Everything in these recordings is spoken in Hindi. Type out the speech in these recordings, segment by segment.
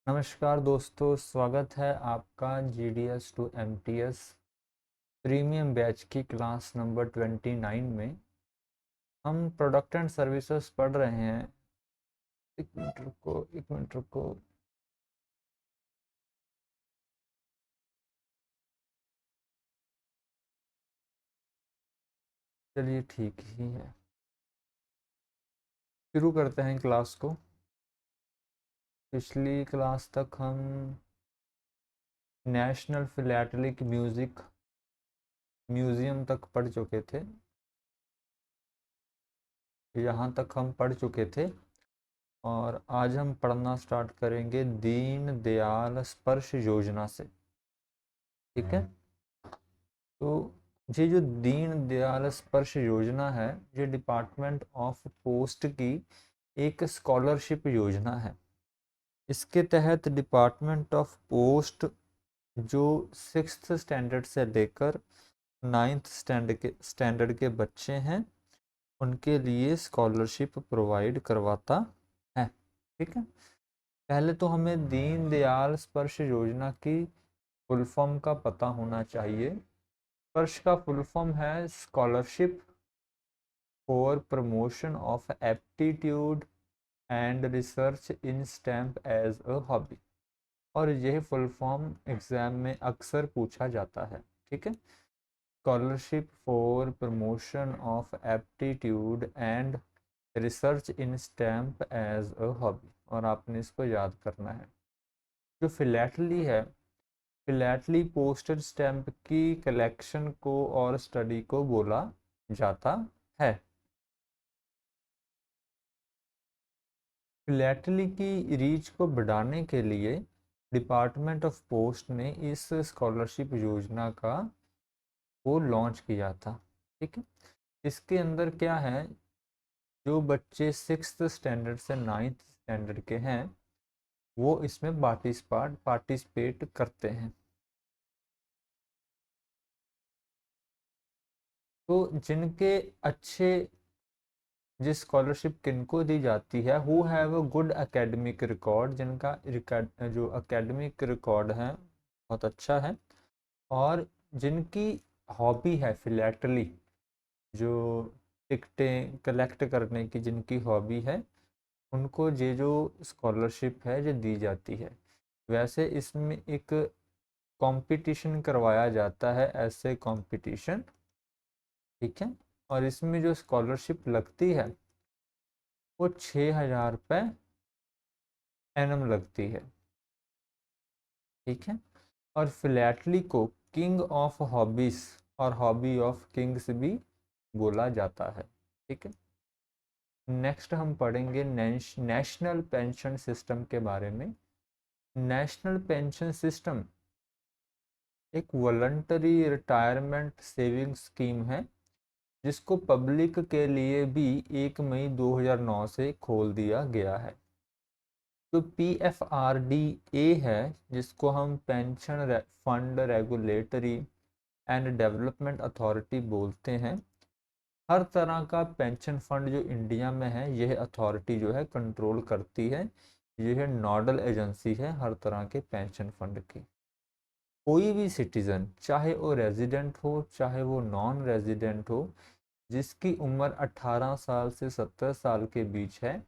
नमस्कार दोस्तों, स्वागत है आपका GDS to MTS premium batch की क्लास नंबर 29 में। हम प्रोडक्ट एंड सर्विसेज पढ़ रहे हैं। एक मिनट रुको। चलिए ठीक ही है, शुरू करते हैं क्लास को। पिछली क्लास तक हम नेशनल फिलैटेलिक म्यूज़िक म्यूज़ियम तक पढ़ चुके थे। यहाँ तक हम पढ़ चुके थे और आज हम पढ़ना स्टार्ट करेंगे दीन दयाल स्पर्श योजना से। ठीक है, तो ये जो दीन दयाल स्पर्श योजना है, ये डिपार्टमेंट ऑफ पोस्ट की एक स्कॉलरशिप योजना है। इसके तहत डिपार्टमेंट ऑफ पोस्ट जो 6th स्टैंडर्ड से लेकर 9th स्टैंडर्ड के बच्चे हैं, उनके लिए स्कॉलरशिप प्रोवाइड करवाता है। ठीक है, पहले तो हमें दीन दयाल स्पर्श योजना की फुल फॉर्म का पता होना चाहिए। स्पर्श का फुल फॉर्म है scholarship for promotion of aptitude and research in stamp as a hobby, और यह फुल फॉर्म एग्जाम में अक्सर पूछा जाता है। ठीक है, scholarship for promotion of aptitude and research in stamp as a hobby, और आपने इसको याद करना है। जो फिलैटली है, फिलैटली पोस्टल स्टैम्प की कलेक्शन को और स्टडी को बोला जाता है। फिलैटली की रीच को बढ़ाने के लिए डिपार्टमेंट ऑफ पोस्ट ने इस स्कॉलरशिप योजना का वो लॉन्च किया था। ठीक है, इसके अंदर क्या है, जो बच्चे 6th स्टैंडर्ड से 9th स्टैंडर्ड के हैं वो इसमें पार्टिसिपेट करते हैं। तो जिनके अच्छे, जिस स्कॉलरशिप किनको दी जाती है, who have a good academic record, जिनका जो एकेडमिक रिकॉर्ड है बहुत अच्छा है, और जिनकी हॉबी है फिलैटली, जो टिकटें कलेक्ट करने की जिनकी हॉबी है, उनको ये जो स्कॉलरशिप है ये दी जाती है। वैसे इसमें एक कंपटीशन करवाया जाता है, ऐसे कंपटीशन। ठीक है, और इसमें जो स्कॉलरशिप लगती है वो 6,000 रुपये एनम लगती है। ठीक है, और फिलैटली को किंग ऑफ हॉबीज और हॉबी ऑफ किंग्स भी बोला जाता है। ठीक है, नेक्स्ट हम पढ़ेंगे नेशनल पेंशन सिस्टम के बारे में। नेशनल पेंशन सिस्टम एक वॉलंटरी रिटायरमेंट सेविंग स्कीम है, जिसको पब्लिक के लिए भी 1 मई 2009 से खोल दिया गया है। जो PFRDA है, जिसको हम pension fund regulatory and development authority बोलते हैं, हर तरह का पेंशन फंड जो इंडिया में है यह अथॉरिटी जो है कंट्रोल करती है। यह नोडल एजेंसी है हर तरह के पेंशन फंड की। कोई भी सिटीजन, चाहे वो रेजिडेंट हो चाहे वो नॉन रेजिडेंट हो, जिसकी उम्र 18 साल से 70 साल के बीच है,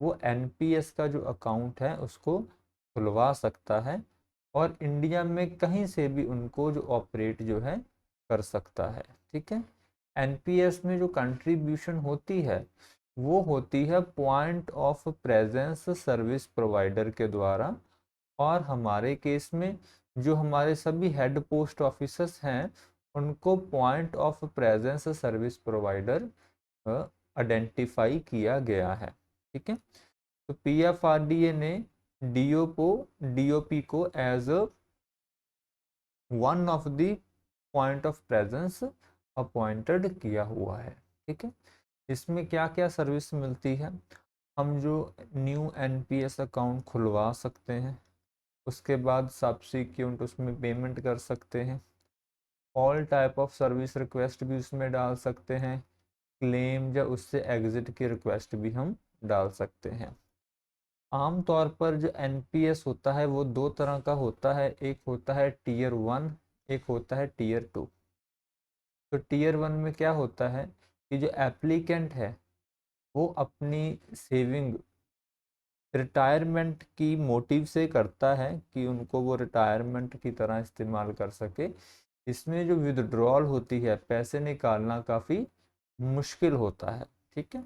वो NPS का जो अकाउंट है उसको खुलवा सकता है, और इंडिया में कहीं से भी उनको जो ऑपरेट जो है कर सकता है। ठीक है, NPS में जो कंट्रीब्यूशन होती है वो होती है point of presence service provider के द्वारा, और हमारे केस में जो हमारे सभी हेड पोस्ट ऑफिसर्स हैं उनको point of presence service provider identify किया गया है। ठीक है, तो PFRDA ने DOP को as one of the point of presence appointed किया हुआ है। ठीक है, इसमें क्या क्या सर्विस मिलती है, हम जो न्यू NPS अकाउंट खुलवा सकते हैं, उसके बाद सब्सिक्वेंट उसमें पेमेंट कर सकते हैं, all type of service request भी उसमें डाल सकते हैं, क्लेम या उससे एग्जिट की रिक्वेस्ट भी हम डाल सकते हैं। आम तौर पर जो एनपीएस होता है वो दो तरह का होता है, एक होता है टीयर 1, एक होता है टीयर 2। तो टीयर 1 में क्या होता है कि जो एप्लीकेंट है वो अपनी सेविंग रिटायरमेंट की मोटिव से करता है कि उनको वो रिटायरमेंट की तरह इस्तेमाल कर सके। इसमें जो विदड्रॉल होती है, पैसे निकालना काफ़ी मुश्किल होता है, ठीक है।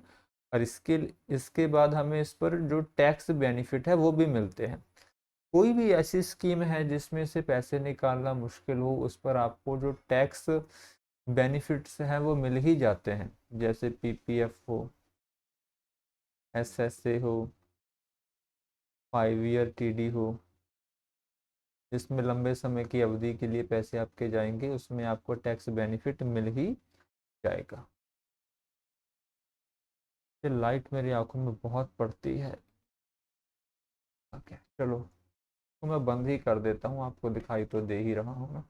और इसके इसके बाद हमें इस पर जो टैक्स बेनिफिट है वो भी मिलते हैं। कोई भी ऐसी स्कीम है जिसमें से पैसे निकालना मुश्किल हो, उस पर आपको जो टैक्स बेनिफिट्स हैं वो मिल ही जाते हैं, जैसे पीपीएफ हो, एसएसए हो, 5 ईयर टीडी हो, जिसमें लंबे समय की अवधि के लिए पैसे आपके जाएंगे, उसमें आपको टैक्स बेनिफिट मिल ही जाएगा। ये लाइट मेरी आंखों में बहुत पड़ती है। ओके चलो, तो मैं बंद ही कर देता हूँ, आपको दिखाई तो दे ही रहा हूँ ना।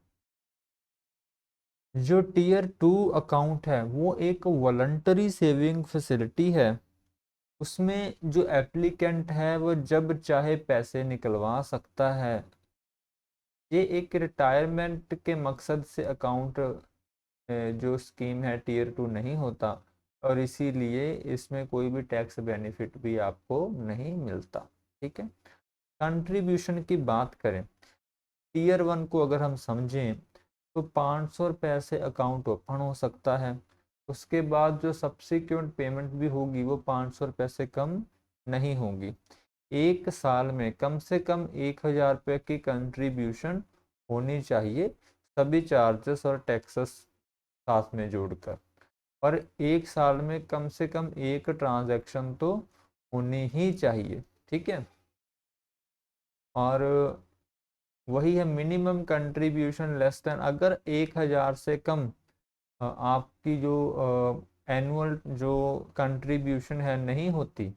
जो टीयर 2 अकाउंट है वो एक वॉलंटरी सेविंग फैसिलिटी है। उसमें जो एप्लीकेंट है वो जब चाहे पैसे निकलवा सकता है। ये एक रिटायरमेंट के मकसद से अकाउंट जो स्कीम है टीयर 2 नहीं होता, और इसीलिए इसमें कोई भी टैक्स बेनिफिट भी आपको नहीं मिलता, ठीक है। कंट्रीब्यूशन की बात करें, टीयर 1 को अगर हम समझें तो 500 रुपये से अकाउंट ओपन हो सकता है। उसके बाद जो सब्सिक्वेंट पेमेंट भी होगी वो 500 रुपये से कम नहीं होगी। एक साल में कम से कम 1000 रुपये की कंट्रीब्यूशन होनी चाहिए, सभी चार्जेस और टैक्सेस साथ में जोड़कर। और एक साल में कम से कम एक ट्रांजैक्शन तो होनी ही चाहिए, ठीक है। और वही है मिनिमम कंट्रीब्यूशन लेस देन, अगर 1000 से कम आपकी जो एनुअल जो कंट्रीब्यूशन है नहीं होती,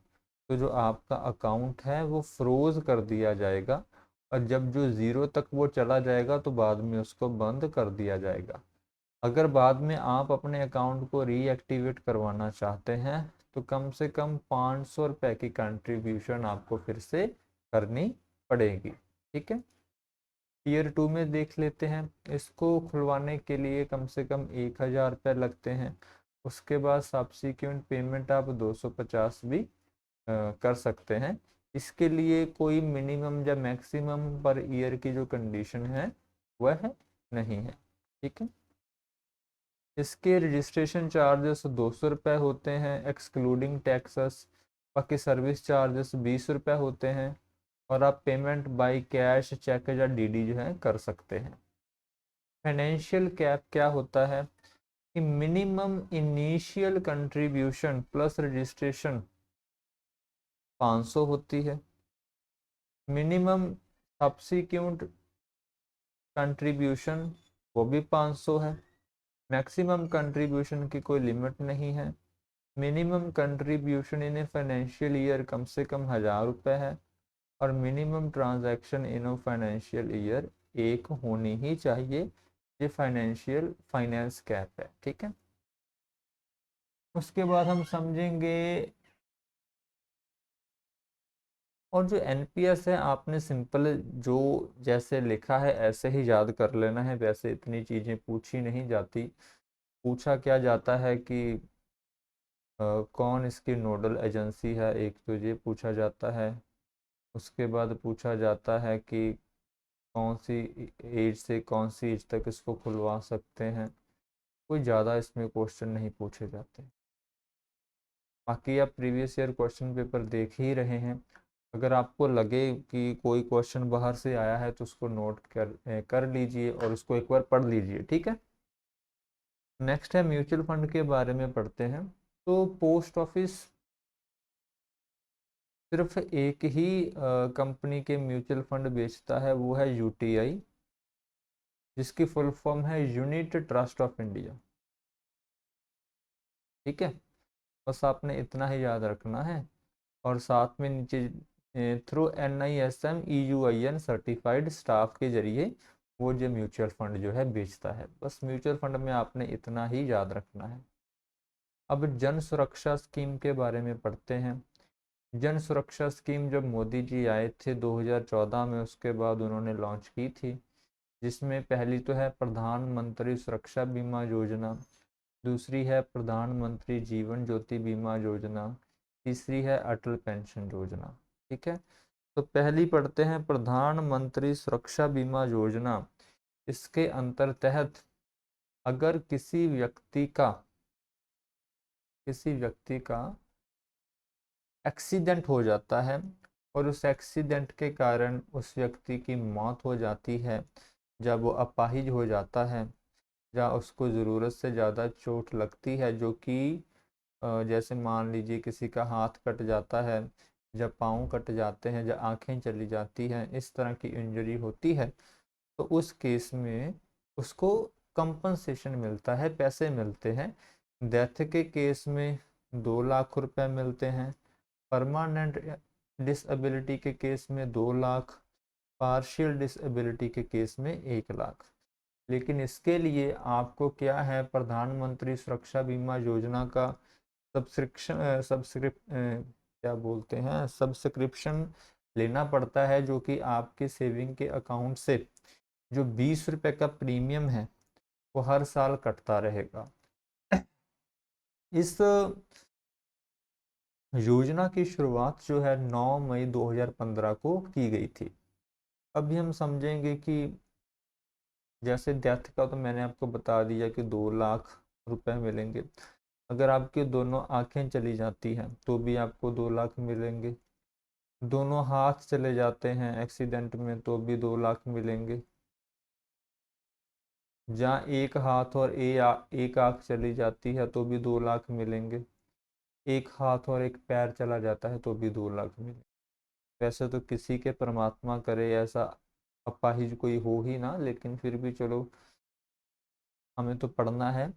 तो जो आपका अकाउंट है वो फ्रोज कर दिया जाएगा, और जब जो ज़ीरो तक वो चला जाएगा तो बाद में उसको बंद कर दिया जाएगा। अगर बाद में आप अपने अकाउंट को रीएक्टिवेट करवाना चाहते हैं तो कम से कम 500 रुपये की कंट्रीब्यूशन आपको फिर से करनी पड़ेगी, ठीक है। टीयर 2 में देख लेते हैं, इसको खुलवाने के लिए कम से कम 1000 रुपये लगते हैं। उसके बाद सब्सिक्वेंट पेमेंट आप 250 भी कर सकते हैं। इसके लिए कोई मिनिमम या मैक्सिमम पर ईयर की जो कंडीशन है वह नहीं है, ठीक है। इसके रजिस्ट्रेशन चार्जेस 200 रुपये होते हैं एक्सक्लूडिंग टैक्सेस। बाकी सर्विस चार्जेस 20 रुपये होते हैं, और आप पेमेंट बाय कैश, चेक या डीडी जो है कर सकते हैं। फाइनेंशियल कैप क्या होता है कि minimum initial contribution plus registration 500 होती है। मिनिमम सब्सिक्वेंट कंट्रीब्यूशन वो भी 500 है। मैक्सिमम कंट्रीब्यूशन की कोई लिमिट नहीं है। Minimum contribution in a financial year कम से कम 1000 रुपये है, और minimum transaction in a financial year एक होनी ही चाहिए। ये फाइनेंस कैप है, ठीक है। उसके बाद हम समझेंगे, और जो एनपीएस है आपने सिंपल जो जैसे लिखा है ऐसे ही याद कर लेना है, वैसे इतनी चीज़ें पूछी नहीं जाती। पूछा क्या जाता है कि कौन इसकी नोडल एजेंसी है, एक तो ये पूछा जाता है। उसके बाद पूछा जाता है कि कौन सी एज से कौन सी एज तक इसको खुलवा सकते हैं। कोई ज़्यादा इसमें क्वेश्चन नहीं पूछे जाते। बाकी आप प्रीवियस ईयर क्वेश्चन पेपर देख ही रहे हैं। अगर आपको लगे कि कोई क्वेश्चन बाहर से आया है तो उसको नोट कर लीजिए और उसको एक बार पढ़ लीजिए, ठीक है। नेक्स्ट है म्यूचुअल फंड के बारे में पढ़ते हैं। तो पोस्ट ऑफिस सिर्फ एक ही कंपनी के म्यूचुअल फंड बेचता है, वो है यूटीआई, जिसकी फुल फॉर्म है यूनिट ट्रस्ट ऑफ इंडिया, ठीक है। बस आपने इतना ही याद रखना है। और साथ में नीचे through NISM EUIN certified staff के जरिए वो जो म्यूचुअल फंड जो है बेचता है। बस म्यूचुअल फंड में आपने इतना ही याद रखना है। अब जन सुरक्षा स्कीम के बारे में पढ़ते हैं। जन सुरक्षा स्कीम जब मोदी जी आए थे 2014 में, उसके बाद उन्होंने लॉन्च की थी, जिसमें पहली तो है प्रधानमंत्री सुरक्षा बीमा योजना, दूसरी है प्रधानमंत्री जीवन ज्योति बीमा योजना, तीसरी है अटल पेंशन योजना। ठीक है, तो पहली पढ़ते हैं प्रधानमंत्री सुरक्षा बीमा योजना। इसके अंतर्तहत अगर किसी व्यक्ति का एक्सीडेंट हो जाता है और उस एक्सीडेंट के कारण उस व्यक्ति की मौत हो जाती है, जब वो अपाहिज हो जाता है, या उसको ज़रूरत से ज़्यादा चोट लगती है, जो कि जैसे मान लीजिए किसी का हाथ कट जाता है, जब पाँव कट जाते हैं, जब आंखें चली जाती हैं, इस तरह की इंजरी होती है, तो उस केस में उसको कंपनसेशन मिलता है, पैसे मिलते हैं। डेथ के केस में 2 लाख रुपए मिलते हैं, परमानेंट डिसेबिलिटी के केस में 2 लाख, पार्शियल डिसेबिलिटी के केस में 1 लाख। लेकिन इसके लिए आपको क्या है, प्रधानमंत्री सुरक्षा बीमा योजना का सब्सक्रिप्शन लेना पड़ता है, जो कि आपके सेविंग के अकाउंट से जो 20 रुपए का प्रीमियम है वो हर साल कटता रहेगा। इस योजना की शुरुआत जो है 9 मई 2015 को की गई थी। अभी हम समझेंगे कि जैसे डेथ का तो मैंने आपको बता दिया कि 2 लाख रुपए मिलेंगे। अगर आपकी दोनों आंखें चली जाती हैं तो भी आपको 2 लाख मिलेंगे। दोनों हाथ चले जाते हैं एक्सीडेंट में तो भी 2 लाख मिलेंगे। जहाँ एक हाथ और एक आंख चली जाती है तो भी 2 लाख मिलेंगे। एक हाथ और एक पैर चला जाता है तो भी 2 लाख मिलेंगे। वैसे तो किसी के परमात्मा करे ऐसा अपाहिज कोई हो ही ना, लेकिन फिर भी चलो हमें तो पढ़ना है।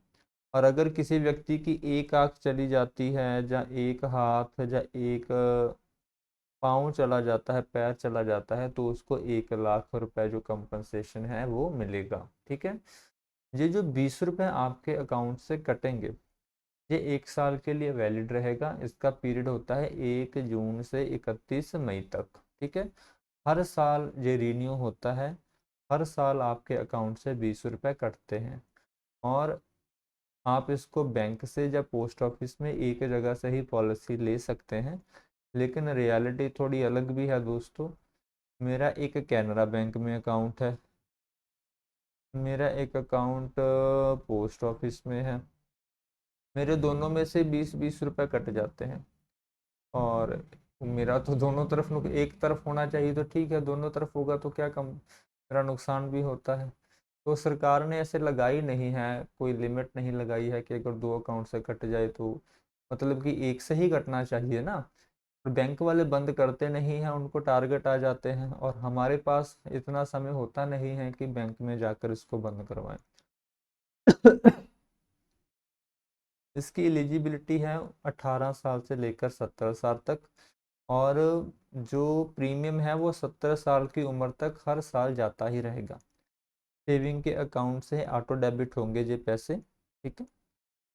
और अगर किसी व्यक्ति की एक आंख चली जाती है, या एक हाथ, या एक पाँव चला जाता है, पैर चला जाता है, तो उसको 1 लाख रुपए जो कंपनसेशन है वो मिलेगा। ठीक है, ये जो 20 रुपए आपके अकाउंट से कटेंगे, ये 1 साल के लिए वैलिड रहेगा। इसका पीरियड होता है 1 जून से 31 मई तक। ठीक है, हर साल ये रिन्यू होता है, हर साल आपके अकाउंट से 20 रुपए कटते हैं। और आप इसको बैंक से या पोस्ट ऑफिस में एक जगह से ही पॉलिसी ले सकते हैं, लेकिन रियलिटी थोड़ी अलग भी है दोस्तों। मेरा एक कैनरा बैंक में अकाउंट है, मेरा एक अकाउंट पोस्ट ऑफिस में है, मेरे दोनों में से 20-20 रुपए कट जाते हैं। और मेरा तो दोनों तरफ एक तरफ होना चाहिए तो ठीक है, दोनों तरफ होगा तो क्या कम मेरा नुकसान भी होता है। तो सरकार ने ऐसे लगाई नहीं है, कोई लिमिट नहीं लगाई है कि अगर 2 अकाउंट से कट जाए तो मतलब कि एक से ही कटना चाहिए ना। और बैंक वाले बंद करते नहीं हैं, उनको टारगेट आ जाते हैं, और हमारे पास इतना समय होता नहीं है कि बैंक में जाकर इसको बंद करवाएं। इसकी एलिजिबिलिटी है 18 साल से लेकर 70 साल तक, और जो प्रीमियम है वो 70 साल की उम्र तक हर साल जाता ही रहेगा। सेविंग के अकाउंट से ऑटो डेबिट होंगे ये पैसे। ठीक है,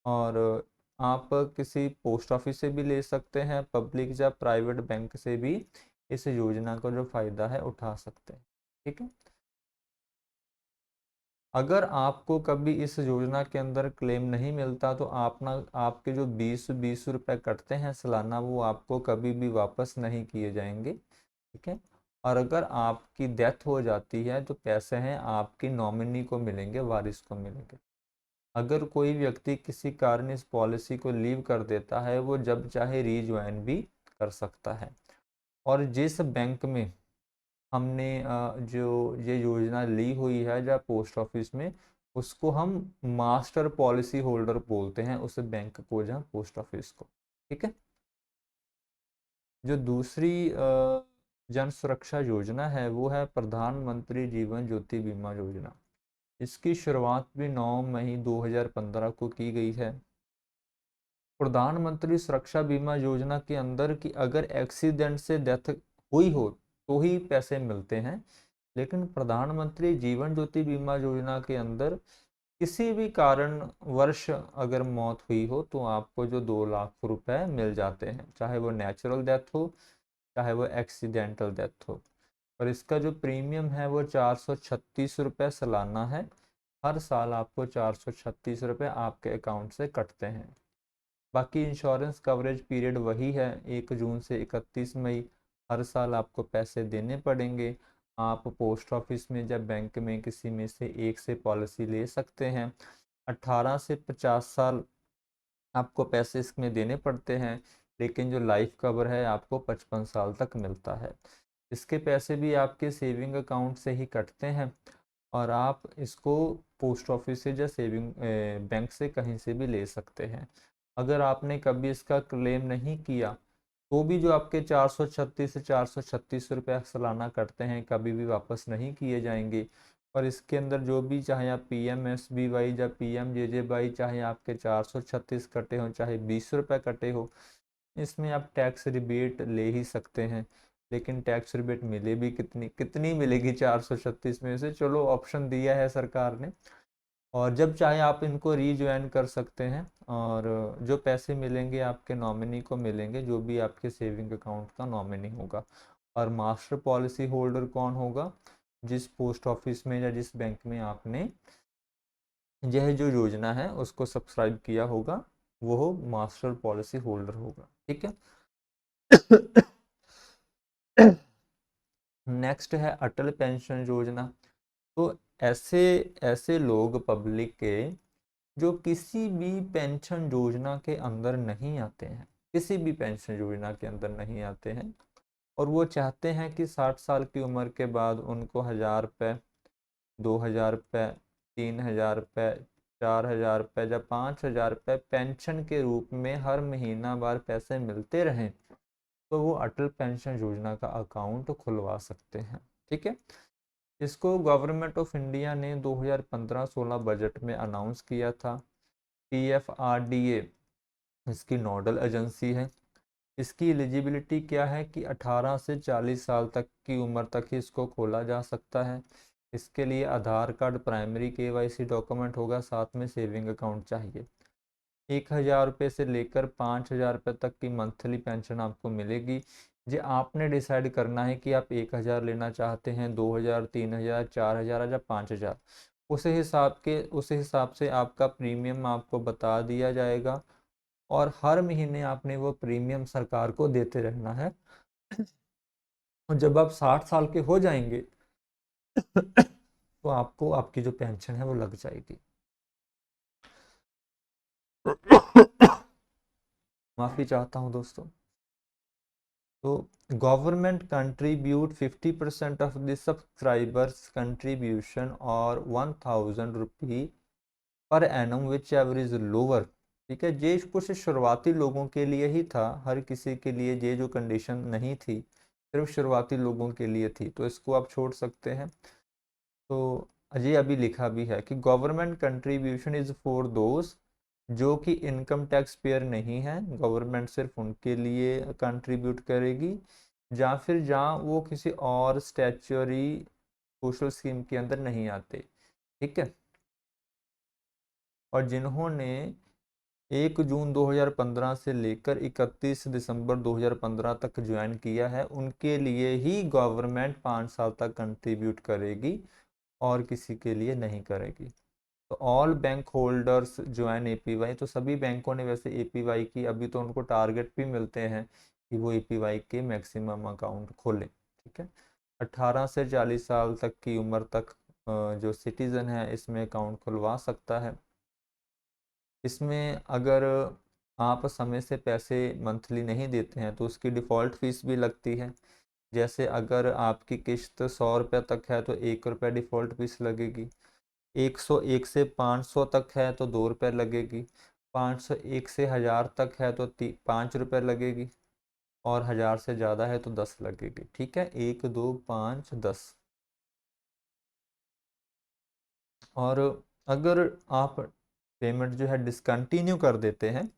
और आप किसी पोस्ट ऑफिस से भी ले सकते हैं, पब्लिक या प्राइवेट बैंक से भी इस योजना का जो फ़ायदा है उठा सकते हैं। ठीक है, अगर आपको कभी इस योजना के अंदर क्लेम नहीं मिलता तो आपके जो 20-20 रुपए कटते हैं सालाना, वो आपको कभी भी वापस नहीं किए जाएंगे। ठीक है, और अगर आपकी डेथ हो जाती है तो पैसे हैं आपकी नॉमिनी को मिलेंगे, वारिस को मिलेंगे। अगर कोई व्यक्ति किसी कारण इस पॉलिसी को लीव कर देता है, वो जब चाहे रीज्वाइन भी कर सकता है। और जिस बैंक में हमने जो ये योजना ली हुई है या पोस्ट ऑफिस में, उसको हम मास्टर पॉलिसी होल्डर बोलते हैं उस बैंक को, जहाँ पोस्ट ऑफिस को। ठीक है, जो दूसरी जन सुरक्षा योजना है वो है प्रधानमंत्री जीवन ज्योति बीमा योजना। इसकी शुरुआत भी 9 मई 2015 को की गई है। प्रधानमंत्री सुरक्षा बीमा योजना के अंदर कि अगर एक्सीडेंट से डेथ हुई हो तो ही पैसे मिलते हैं, लेकिन प्रधानमंत्री जीवन ज्योति बीमा योजना के अंदर किसी भी कारण वर्ष अगर मौत हुई हो तो आपको जो 2 लाख रुपए मिल जाते हैं, चाहे वो नेचुरल डेथ हो चाहे वो एक्सीडेंटल डेथ हो। और इसका जो प्रीमियम है वो 436 रुपये सालाना है। हर साल आपको 436 रुपये आपके अकाउंट से कटते हैं। बाकी इंश्योरेंस कवरेज पीरियड वही है, 1 जून से 31 मई। हर साल आपको पैसे देने पड़ेंगे। आप पोस्ट ऑफिस में या बैंक में किसी में से एक से पॉलिसी ले सकते हैं। 18 से 50 साल आपको पैसे इसमें देने पड़ते हैं, लेकिन जो लाइफ कवर है आपको 55 साल तक मिलता है। इसके पैसे भी आपके सेविंग अकाउंट से ही कटते हैं और आप इसको पोस्ट ऑफिस से या सेविंग बैंक से कहीं से भी ले सकते हैं। अगर आपने कभी इसका क्लेम नहीं किया तो भी जो आपके 436 से 436 रुपये सालाना कटते हैं कभी भी वापस नहीं किए जाएंगे। और इसके अंदर जो भी, चाहे आप PMSBY या PMJJY, चाहे आपके 436 कटे हों चाहे 20 रुपये कटे हो, इसमें आप टैक्स रिबेट ले ही सकते हैं। लेकिन टैक्स रिबेट मिले भी कितनी कितनी मिलेगी 436 में से, चलो ऑप्शन दिया है सरकार ने। और जब चाहे आप इनको रीज्वाइन कर सकते हैं और जो पैसे मिलेंगे आपके नॉमिनी को मिलेंगे, जो भी आपके सेविंग अकाउंट का नॉमिनी होगा। और मास्टर पॉलिसी होल्डर कौन होगा? जिस पोस्ट ऑफिस में या जिस बैंक में आपने यह जो योजना है उसको सब्सक्राइब किया होगा वो मास्टर पॉलिसी होल्डर होगा। ठीक है। नेक्स्ट है अटल पेंशन योजना। तो ऐसे ऐसे लोग पब्लिक के जो किसी भी पेंशन योजना के अंदर नहीं आते हैं, किसी भी पेंशन योजना के अंदर नहीं आते हैं, और वो चाहते हैं कि 60 साल की उम्र के बाद उनको 1000 रुपये, 2000 रुपये, 3000 रुपये, 4000 रुपये या 5000 रुपये पेंशन के रूप में हर महीना बार पैसे मिलते रहें, तो वो अटल पेंशन योजना का अकाउंट खुलवा सकते हैं। ठीक है। इसको गवर्नमेंट ऑफ इंडिया ने 2015-16 बजट में अनाउंस किया था। PFRDA इसकी नोडल एजेंसी है। इसकी एलिजिबिलिटी क्या है कि 18 से 40 साल तक की उम्र तक ही इसको खोला जा सकता है। इसके लिए आधार कार्ड प्राइमरी KYC डॉक्यूमेंट होगा, साथ में सेविंग अकाउंट चाहिए। 1000 रुपये से लेकर 5000 रुपये तक की मंथली पेंशन आपको मिलेगी। जी आपने डिसाइड करना है कि आप 1000 लेना चाहते हैं, 2000, 3000, 4000 या 5000। उस हिसाब से आपका प्रीमियम आपको बता दिया जाएगा और हर महीने आपने वो प्रीमियम सरकार को देते रहना है। और जब आप 60 साल के हो जाएंगे तो आपको आपकी जो पेंशन है वो लग जाएगी। माफ़ी चाहता हूँ दोस्तों। तो government contribute 50% of the subscribers contribution और 1000 rupee per annum whichever is lower. ठीक है, ये कुछ शुरुआती लोगों के लिए ही था, हर किसी के लिए ये जो कंडीशन नहीं थी, सिर्फ शुरुआती लोगों के लिए थी, तो इसको आप छोड़ सकते हैं। तो ये अभी लिखा भी है कि government contribution is for those जो कि इनकम टैक्स पेयर नहीं है, गवर्नमेंट सिर्फ उनके लिए कंट्रीब्यूट करेगी, या फिर जहाँ वो किसी और स्टैच्यूरी सोशल स्कीम के अंदर नहीं आते। ठीक है। और जिन्होंने 1 जून 2015 से लेकर 31 दिसंबर 2015 तक ज्वाइन किया है, उनके लिए ही गवर्नमेंट 5 साल तक कंट्रीब्यूट करेगी और किसी के लिए नहीं करेगी। तो all bank holders join APY। तो सभी बैंकों ने वैसे APY की, अभी तो उनको टारगेट भी मिलते हैं कि वो APY के मैक्सिमम अकाउंट खोलें। ठीक है। 18 से 40 साल तक की उम्र तक जो सिटीज़न है इसमें अकाउंट खुलवा सकता है। इसमें अगर आप समय से पैसे मंथली नहीं देते हैं तो उसकी डिफ़ॉल्ट फीस भी लगती है। जैसे अगर आपकी किश्त 100 रुपये तक है तो 1 रुपये डिफ़ॉल्ट फीस लगेगी, 101 से 500 तक है तो 2 रुपये लगेगी, 501 से 1000 तक है तो 5 रुपये लगेगी, और 1000 से ज़्यादा है तो 10 लगेगी। ठीक है, 1, 2, 5, 10। और अगर आप पेमेंट जो है डिसकंटिन्यू कर देते हैं,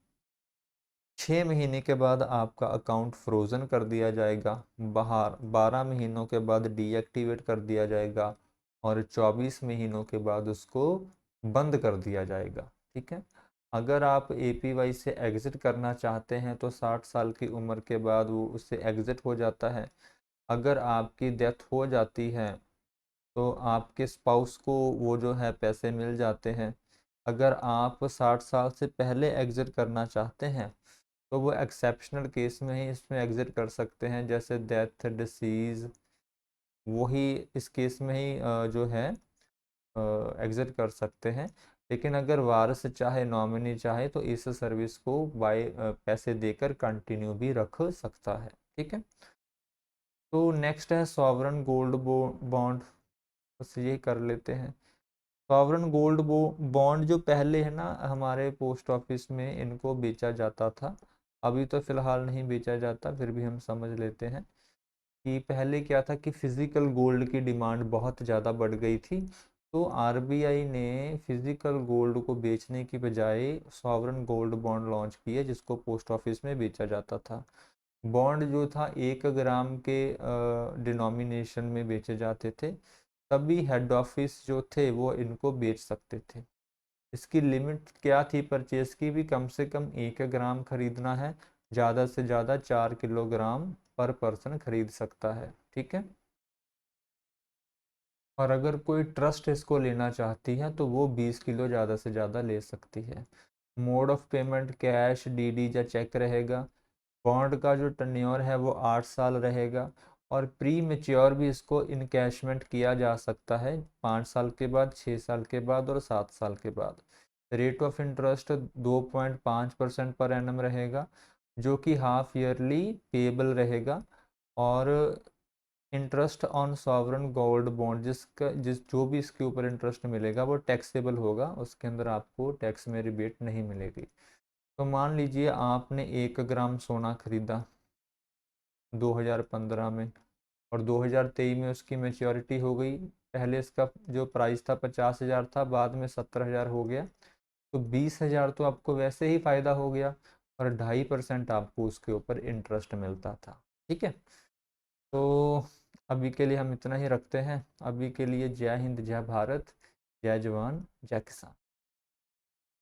6 महीने के बाद आपका अकाउंट फ्रोज़न कर दिया जाएगा, 12 महीनों के बाद डीएक्टिवेट कर दिया जाएगा और 24 महीनों के बाद उसको बंद कर दिया जाएगा। ठीक है, अगर आप एपीवाई से एग्ज़िट करना चाहते हैं तो 60 साल की उम्र के बाद वो उससे एग्ज़िट हो जाता है। अगर आपकी डेथ हो जाती है तो आपके स्पाउस को वो जो है पैसे मिल जाते हैं। अगर आप 60 साल से पहले एग्ज़िट करना चाहते हैं तो वो एक्सेप्शनल केस में ही इसमें एग्ज़िट कर सकते हैं, जैसे डेथ, डिसीज़, वही इस केस में ही जो है एग्ज़िट कर सकते हैं। लेकिन अगर वारिस चाहे, नॉमिनी चाहे तो इस सर्विस को बाय पैसे देकर कंटिन्यू भी रख सकता है। ठीक है, तो नेक्स्ट है सॉवरन गोल्ड बॉन्ड, बस ये कर लेते हैं। सॉवरन गोल्ड बॉन्ड जो पहले है ना हमारे पोस्ट ऑफिस में इनको बेचा जाता था, अभी तो फ़िलहाल नहीं बेचा जाता, फिर भी हम समझ लेते हैं कि पहले क्या था कि फिज़िकल गोल्ड की डिमांड बहुत ज़्यादा बढ़ गई थी, तो आरबीआई ने फिज़िकल गोल्ड को बेचने की बजाय सॉवरन गोल्ड बॉन्ड लॉन्च किए जिसको पोस्ट ऑफिस में बेचा जाता था। बॉन्ड जो था 1 ग्राम के डिनोमिनेशन में बेचे जाते थे, तभी हेड ऑफिस जो थे वो इनको बेच सकते थे। इसकी लिमिट क्या थी परचेज की भी, कम से कम 1 ग्राम खरीदना है, ज़्यादा से ज़्यादा 4 किलोग्राम पर पर्सन खरीद सकता है। ठीक है, और अगर कोई ट्रस्ट इसको लेना चाहती है तो वो 20 किलो ज़्यादा से ज़्यादा ले सकती है। Mode of payment cash, DD या चेक रहेगा। बॉन्ड का जो टर्न्योर है वो 8 साल रहेगा, और प्री मेच्योर भी इसको इनकैशमेंट किया जा सकता है 5 साल के बाद, 6 साल के बाद और 7 साल के बाद। Rate of interest 2.5% per annum रहेगा, जो कि हाफ ईयरली पेएबल रहेगा। और interest on sovereign gold bond जो भी इसके ऊपर इंटरेस्ट मिलेगा वो टैक्सेबल होगा, उसके अंदर आपको टैक्स में रिबेट नहीं मिलेगी। तो मान लीजिए आपने 1 ग्राम सोना खरीदा 2015 में, और 2023 में उसकी मेच्योरिटी हो गई। पहले इसका जो प्राइस था 50,000 था, बाद में 70,000 हो गया, तो 20,000 तो आपको वैसे ही फ़ायदा हो गया, और 2.5% आपको उसके ऊपर इंटरेस्ट मिलता था। ठीक है, तो अभी के लिए हम इतना ही रखते हैं। अभी के लिए जय हिंद, जय भारत, जय जवान, जय किसान।